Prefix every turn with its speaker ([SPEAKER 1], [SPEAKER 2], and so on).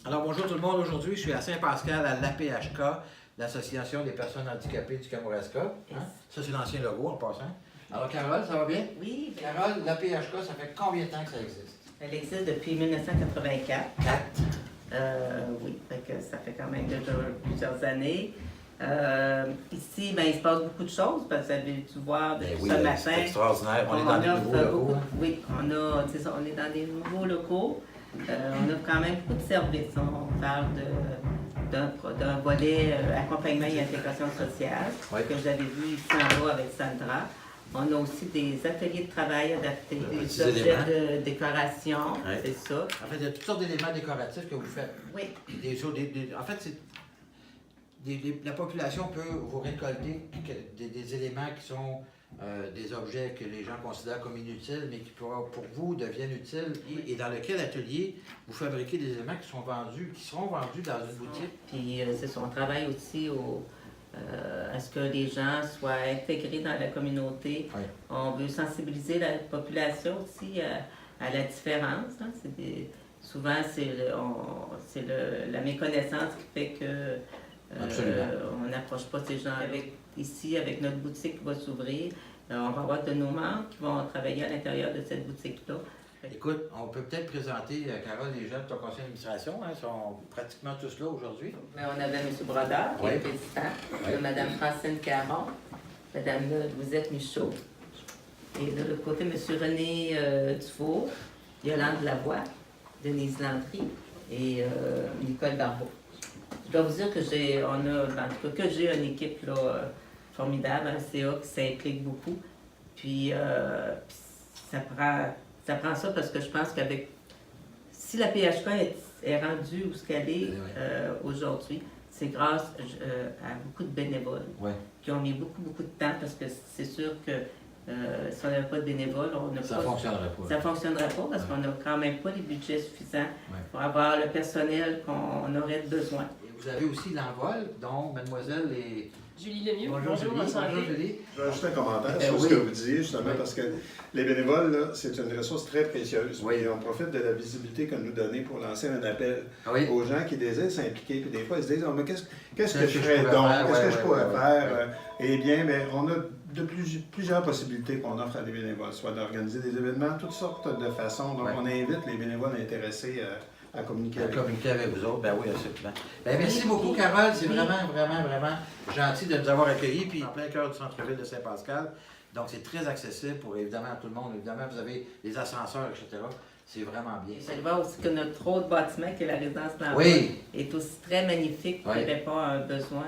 [SPEAKER 1] Alors bonjour tout le monde, aujourd'hui je suis à Saint-Pascal à l'APHK, l'Association des personnes handicapées du Kamouraska. Hein? Ça c'est l'ancien logo en passant. Alors Carole, ça va bien?
[SPEAKER 2] Oui, bien.
[SPEAKER 1] Carole, l'APHK, ça fait combien de temps que ça existe?
[SPEAKER 2] Elle existe depuis 1984.
[SPEAKER 1] 4.
[SPEAKER 2] Oui, fait que ça fait quand même déjà plusieurs années. Ici, ben, il se passe beaucoup de choses parce que vous avez dû voir depuis
[SPEAKER 1] oui,
[SPEAKER 2] ce
[SPEAKER 1] c'est
[SPEAKER 2] matin.
[SPEAKER 1] extraordinaire, on est dans des nouveaux locaux.
[SPEAKER 2] Oui, c'est ça, on est dans des nouveaux locaux. On offre quand même beaucoup de services. On parle d'un volet accompagnement et intégration sociale que vous avez vu ici en haut avec Sandra. On a aussi des ateliers de travail adaptés, des objets de décoration, c'est ça.
[SPEAKER 1] En fait, il y a toutes sortes d'éléments décoratifs que vous faites.
[SPEAKER 2] Oui.
[SPEAKER 1] En fait, la population peut vous récolter des éléments qui sont des objets que les gens considèrent comme inutiles, mais qui pour vous deviennent utiles. Et dans lequel atelier vous fabriquez des éléments qui seront vendus dans une boutique.
[SPEAKER 2] Puis c'est ça, on travaille aussi à ce que les gens soient intégrés dans la communauté.
[SPEAKER 1] Oui.
[SPEAKER 2] On veut sensibiliser la population aussi à la différence. Hein. Souvent, c'est la méconnaissance qui fait que on n'approche pas ces gens. Ici, avec notre boutique qui va s'ouvrir, on va avoir de nos membres qui vont travailler à l'intérieur de cette boutique-là.
[SPEAKER 1] Écoute, on peut peut-être présenter, Carole, les gens de ton conseil d'administration. Hein, ils sont pratiquement tous là aujourd'hui.
[SPEAKER 2] Mais on avait M. Brodeur, qui est président, Mme Francine Caron, Mme Louisette Michaud, et de l'autre côté, M. René Dufour, Yolande Lavoie, Denise Landry et Nicole Barbeau. Je dois vous dire que j'ai une équipe là, formidable, un CA qui s'implique beaucoup. Puis ça prend ça parce que je pense si la PHK est rendue où ce qu'elle est aujourd'hui, c'est grâce à beaucoup de bénévoles qui ont mis beaucoup, beaucoup de temps parce que c'est sûr que si on n'avait pas de bénévoles,
[SPEAKER 1] ça ne fonctionnerait pas.
[SPEAKER 2] Ça ne fonctionnerait pas parce qu'on n'a quand même pas les budgets suffisants pour avoir le personnel qu'on aurait besoin.
[SPEAKER 1] Et vous avez aussi l'envol, dont mademoiselle et...
[SPEAKER 3] Julie Lemieux.
[SPEAKER 1] Bonjour Julie. Bonjour Julie.
[SPEAKER 4] Je vais ajouter un commentaire sur ce que vous disiez, justement, parce que les bénévoles, là, c'est une ressource très précieuse.
[SPEAKER 1] Oui.
[SPEAKER 4] Et on profite de la visibilité que nous donnez pour lancer un appel
[SPEAKER 1] aux
[SPEAKER 4] gens qui désirent s'impliquer. Puis des fois, ils se disent mais qu'est-ce que je ferais donc? Qu'est-ce que je pourrais faire? Eh bien, on a plusieurs possibilités qu'on offre à des bénévoles, soit d'organiser des événements, toutes sortes de façons. Donc, on invite les bénévoles intéressés à communiquer
[SPEAKER 1] avec vous autres. Ben oui, absolument. Ben, merci beaucoup, Carole. C'est vraiment, vraiment, vraiment gentil de nous avoir accueillis. Puis en plein cœur du centre-ville de Saint-Pascal. Donc, c'est très accessible pour évidemment tout le monde. Évidemment, vous avez les ascenseurs, etc. C'est vraiment bien.
[SPEAKER 2] Je vais voir aussi que notre autre bâtiment, qui est la résidence Lambert, est aussi très magnifique et répond à un besoin.